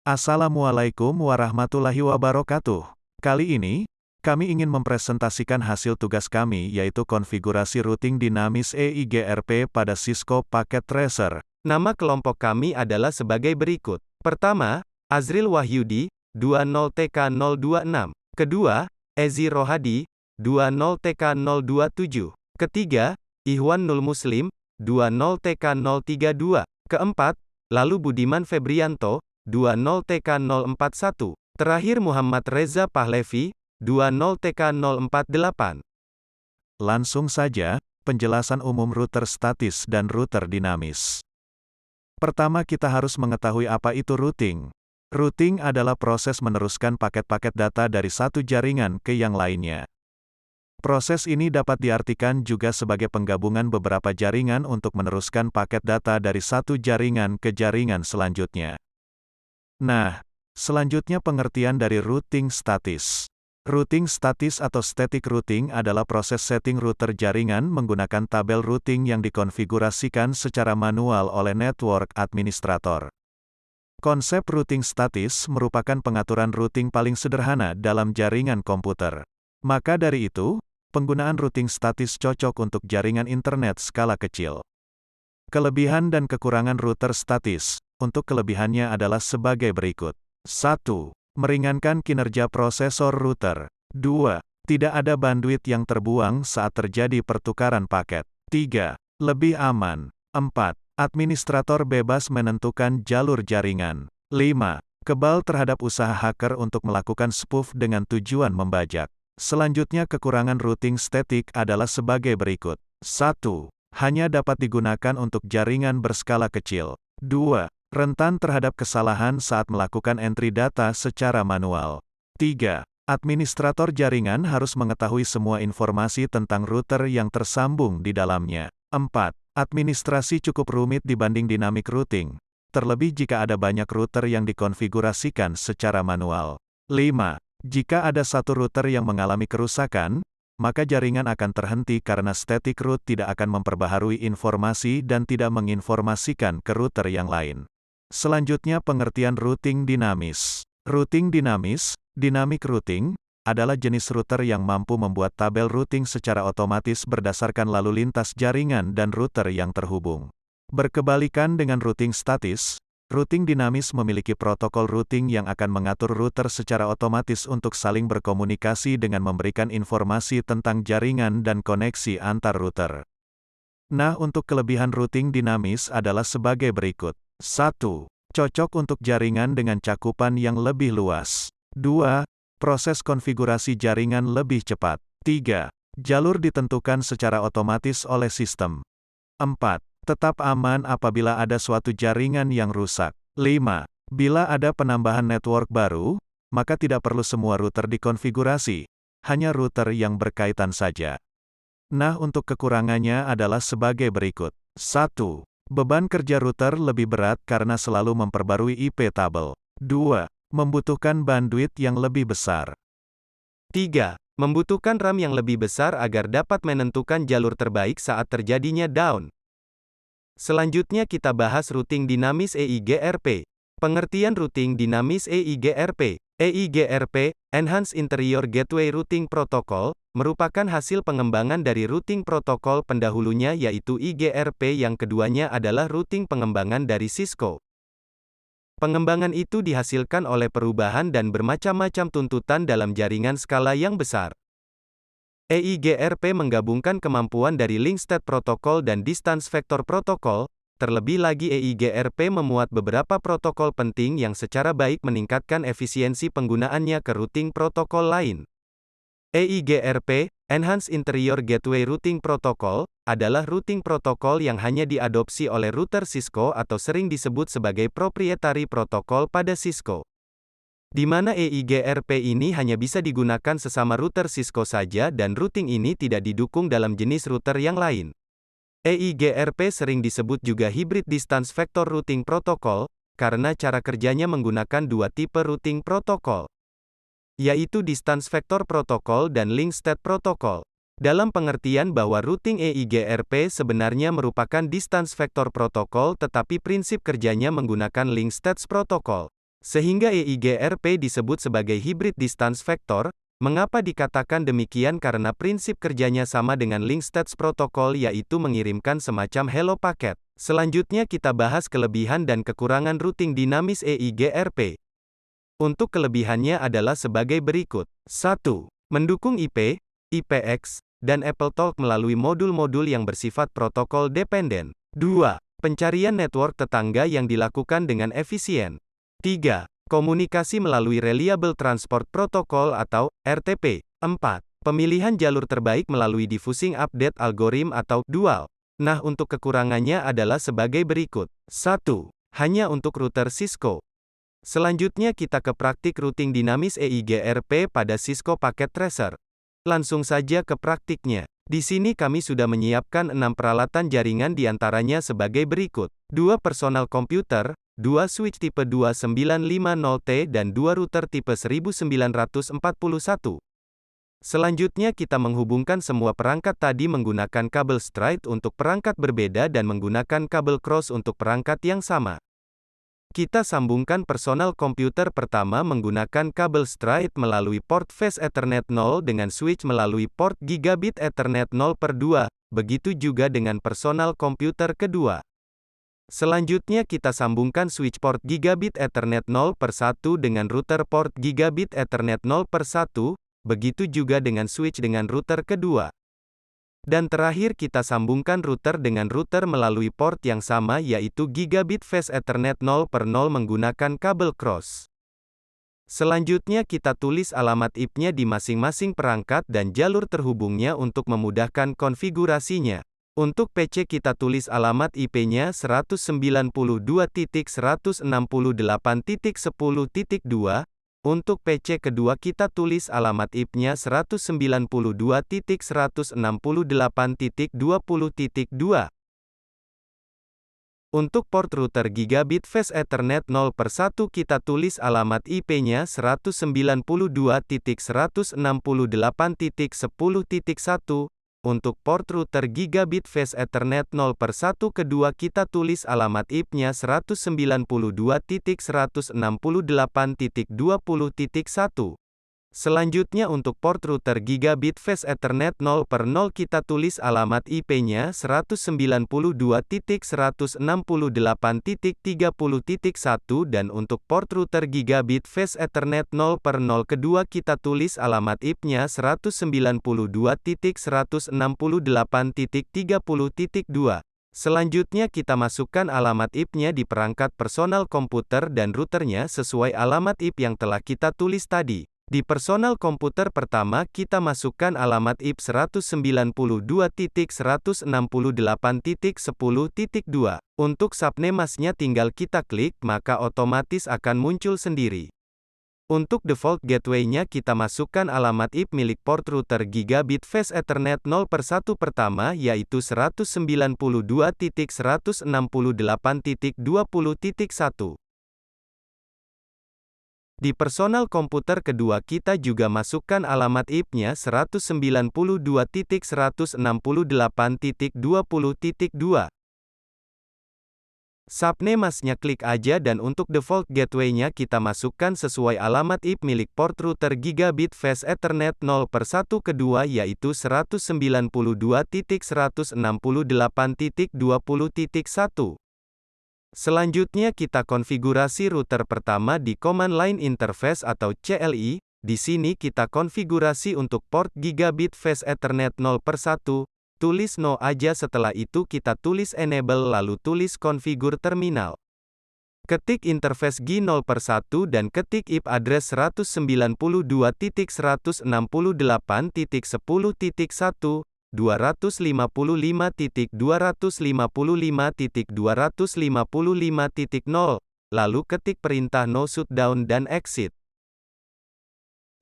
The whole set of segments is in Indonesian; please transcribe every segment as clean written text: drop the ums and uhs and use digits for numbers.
Assalamualaikum warahmatullahi wabarakatuh. Kali ini, kami ingin mempresentasikan hasil tugas kami yaitu konfigurasi routing dinamis EIGRP pada Cisco Packet Tracer. Nama kelompok kami adalah sebagai berikut. Pertama, Azril Wahyudi, 20TK026. Kedua, Ezi Rohadi, 20TK027. Ketiga, Ihwan Nul Muslim, 20TK032. Keempat, lalu Budiman Febrianto, 20TK041. Terakhir Muhammad Reza Pahlevi, 20TK048. Langsung saja, penjelasan umum router statis dan router dinamis. Pertama kita harus mengetahui apa itu routing. Routing adalah proses meneruskan paket-paket data dari satu jaringan ke yang lainnya. Proses ini dapat diartikan juga sebagai penggabungan beberapa jaringan untuk meneruskan paket data dari satu jaringan ke jaringan selanjutnya. Nah, selanjutnya pengertian dari routing statis. Routing statis atau static routing adalah proses setting router jaringan menggunakan tabel routing yang dikonfigurasikan secara manual oleh network administrator. Konsep routing statis merupakan pengaturan routing paling sederhana dalam jaringan komputer. Maka dari itu, penggunaan routing statis cocok untuk jaringan internet skala kecil. Kelebihan dan kekurangan router statis. Untuk kelebihannya adalah sebagai berikut. 1. Meringankan kinerja prosesor router. 2. Tidak ada bandwidth yang terbuang saat terjadi pertukaran paket. 3. Lebih aman. 4. Administrator bebas menentukan jalur jaringan. 5. Kebal terhadap usaha hacker untuk melakukan spoof dengan tujuan membajak. Selanjutnya kekurangan routing static adalah sebagai berikut. 1. Hanya dapat digunakan untuk jaringan berskala kecil. 2. Rentan terhadap kesalahan saat melakukan entry data secara manual. 3. Administrator jaringan harus mengetahui semua informasi tentang router yang tersambung di dalamnya. 4. Administrasi cukup rumit dibanding dynamic routing, terlebih jika ada banyak router yang dikonfigurasikan secara manual. 5. Jika ada satu router yang mengalami kerusakan, maka jaringan akan terhenti karena static route tidak akan memperbaharui informasi dan tidak menginformasikan ke router yang lain. Selanjutnya pengertian routing dinamis. Routing dinamis, dynamic routing, adalah jenis router yang mampu membuat tabel routing secara otomatis berdasarkan lalu lintas jaringan dan router yang terhubung. Berkebalikan dengan routing statis, routing dinamis memiliki protokol routing yang akan mengatur router secara otomatis untuk saling berkomunikasi dengan memberikan informasi tentang jaringan dan koneksi antar router. Nah, untuk kelebihan routing dinamis adalah sebagai berikut. 1. Cocok untuk jaringan dengan cakupan yang lebih luas. 2. Proses konfigurasi jaringan lebih cepat. 3. Jalur ditentukan secara otomatis oleh sistem. 4. Tetap aman apabila ada suatu jaringan yang rusak. 5. Bila ada penambahan network baru, maka tidak perlu semua router dikonfigurasi, hanya router yang berkaitan saja. Nah, untuk kekurangannya adalah sebagai berikut. 1. Beban kerja router lebih berat karena selalu memperbarui IP tabel. 2. Membutuhkan bandwidth yang lebih besar. 3. Membutuhkan RAM yang lebih besar agar dapat menentukan jalur terbaik saat terjadinya down. Selanjutnya kita bahas routing dinamis EIGRP. Pengertian routing dinamis EIGRP. EIGRP, Enhanced Interior Gateway Routing Protocol, merupakan hasil pengembangan dari routing protokol pendahulunya yaitu IGRP, yang keduanya adalah routing pengembangan dari Cisco. Pengembangan itu dihasilkan oleh perubahan dan bermacam-macam tuntutan dalam jaringan skala yang besar. EIGRP menggabungkan kemampuan dari Link State Protocol dan Distance Vector Protocol. Terlebih lagi EIGRP memuat beberapa protokol penting yang secara baik meningkatkan efisiensi penggunaannya ke routing protokol lain. EIGRP, Enhanced Interior Gateway Routing Protocol, adalah routing protokol yang hanya diadopsi oleh router Cisco atau sering disebut sebagai proprietary protocol pada Cisco. Di mana EIGRP ini hanya bisa digunakan sesama router Cisco saja dan routing ini tidak didukung dalam jenis router yang lain. EIGRP sering disebut juga Hybrid Distance Vector Routing Protocol, karena cara kerjanya menggunakan dua tipe routing protokol, yaitu Distance Vector Protocol dan Link State Protocol. Dalam pengertian bahwa routing EIGRP sebenarnya merupakan Distance Vector Protocol tetapi prinsip kerjanya menggunakan Link State Protocol. Sehingga EIGRP disebut sebagai hybrid distance vector. Mengapa dikatakan demikian? Karena prinsip kerjanya sama dengan link stats protokol, yaitu mengirimkan semacam hello paket. Selanjutnya kita bahas kelebihan dan kekurangan routing dinamis EIGRP. Untuk kelebihannya adalah sebagai berikut. 1. Mendukung IP, IPX, dan AppleTalk melalui modul-modul yang bersifat protokol dependen. 2. Pencarian network tetangga yang dilakukan dengan efisien. 3. Komunikasi melalui Reliable Transport Protocol atau RTP. 4. Pemilihan jalur terbaik melalui diffusing update algorithm atau dual. Nah, untuk kekurangannya adalah sebagai berikut. 1. Hanya untuk router Cisco. Selanjutnya kita ke praktik routing dinamis EIGRP pada Cisco Packet Tracer. Langsung saja ke praktiknya. Di sini kami sudah menyiapkan 6 peralatan jaringan diantaranya sebagai berikut. 2 personal komputer, 2 switch tipe 2950T dan 2 router tipe 1941. Selanjutnya kita menghubungkan semua perangkat tadi menggunakan kabel straight untuk perangkat berbeda dan menggunakan kabel cross untuk perangkat yang sama. Kita sambungkan personal komputer pertama menggunakan kabel straight melalui port Phase Ethernet 0 dengan switch melalui port Gigabit Ethernet 0/2, begitu juga dengan personal komputer kedua. Selanjutnya kita sambungkan switch port Gigabit Ethernet 0/1 dengan router port Gigabit Ethernet 0/1, begitu juga dengan switch dengan router kedua. Dan terakhir kita sambungkan router dengan router melalui port yang sama yaitu Gigabit Phase Ethernet 0/0 menggunakan kabel cross. Selanjutnya kita tulis alamat IP-nya di masing-masing perangkat dan jalur terhubungnya untuk memudahkan konfigurasinya. Untuk PC kita tulis alamat IP-nya 192.168.10.2. Untuk PC kedua kita tulis alamat IP-nya 192.168.20.2. Untuk port router Gigabit Phase Ethernet 0/1 kita tulis alamat IP-nya 192.168.10.1. Untuk port router Gigabit Phase Ethernet 0/1 kedua kita tulis alamat IP-nya 192.168.20.1. Selanjutnya untuk port router Gigabit Phase Ethernet 0/0 kita tulis alamat IP-nya 192.168.30.1 dan untuk port router Gigabit Phase Ethernet 0/0 kedua kita tulis alamat IP-nya 192.168.30.2. Selanjutnya kita masukkan alamat IP-nya di perangkat personal komputer dan routernya sesuai alamat IP yang telah kita tulis tadi. Di personal komputer pertama kita masukkan alamat IP 192.168.10.2. Untuk subname-nya tinggal kita klik maka otomatis akan muncul sendiri. Untuk default gateway-nya kita masukkan alamat IP milik port router Gigabit Phase Ethernet 0/1 pertama yaitu 192.168.20.1. Di personal komputer kedua kita juga masukkan alamat IP-nya 192.168.20.2. Subname-nya klik aja dan untuk default gateway-nya kita masukkan sesuai alamat IP milik port router Gigabit Phase Ethernet 0/1 kedua yaitu 192.168.20.1. Selanjutnya kita konfigurasi router pertama di Command Line Interface atau CLI. Di sini kita konfigurasi untuk port Gigabit Phase Ethernet 0/1. Tulis no aja, setelah itu kita tulis enable lalu tulis configure terminal. Ketik interface G 0/1 dan ketik IP address 192.168.10.1. 255.255.255.0, lalu ketik perintah no shutdown dan exit.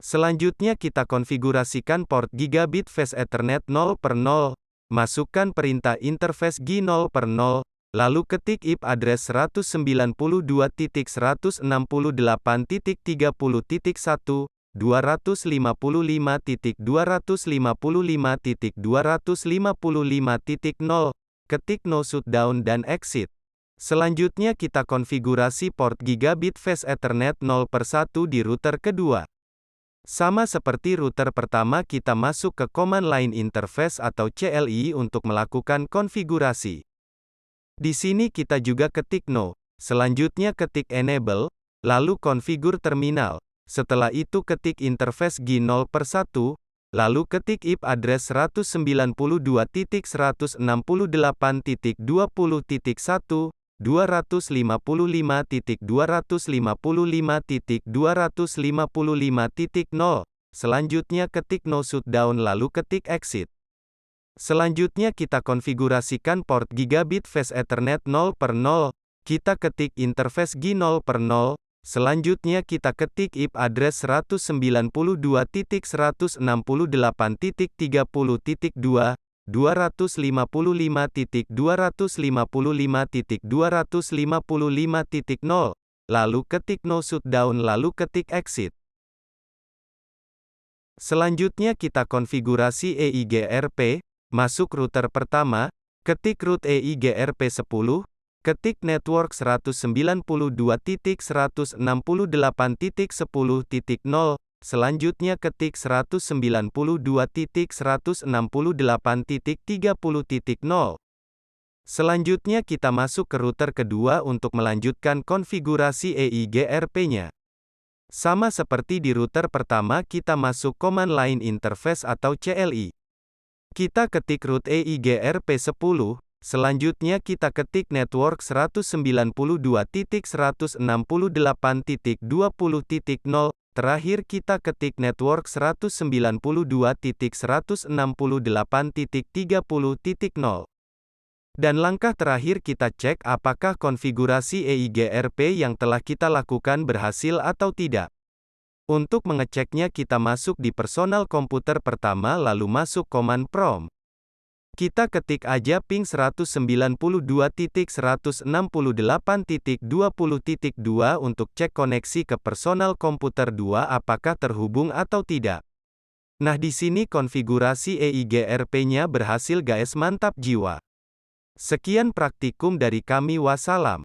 Selanjutnya kita konfigurasikan port Gigabit Phase Ethernet 0/0, masukkan perintah interface G 0/0, lalu ketik IP address 192.168.30.1. 255.255.255.0, ketik no shutdown dan exit. Selanjutnya kita konfigurasi port Gigabit Fast Ethernet 0/1 di router kedua. Sama seperti router pertama, kita masuk ke Command Line Interface atau CLI untuk melakukan konfigurasi. Di sini kita juga ketik No. Selanjutnya ketik Enable, lalu konfigur terminal. Setelah itu ketik interface G0/1, lalu ketik IP address 192.168.20.1, 255.255.255.0. Selanjutnya ketik No Shutdown lalu ketik Exit. Selanjutnya kita konfigurasikan port Gigabit Fast Ethernet 0/0. Kita ketik interface G0/0. Selanjutnya kita ketik IP address 192.168.30.2, 255.255.255.0, lalu ketik No Shutdown lalu ketik Exit. Selanjutnya kita konfigurasi EIGRP, masuk router pertama, ketik root EIGRP 10, ketik network 192.168.10.0, selanjutnya ketik 192.168.30.0. Selanjutnya kita masuk ke router kedua untuk melanjutkan konfigurasi EIGRP-nya. Sama seperti di router pertama, kita masuk Command Line Interface atau CLI. Kita ketik root EIGRP 10, selanjutnya kita ketik network 192.168.20.0, terakhir kita ketik network 192.168.30.0. Dan langkah terakhir kita cek apakah konfigurasi EIGRP yang telah kita lakukan berhasil atau tidak. Untuk mengeceknya kita masuk di personal komputer pertama lalu masuk command prompt. Kita ketik aja ping 192.168.20.2 untuk cek koneksi ke personal komputer 2 apakah terhubung atau tidak. Nah, di sini konfigurasi EIGRP-nya berhasil guys, mantap jiwa. Sekian praktikum dari kami, wassalam.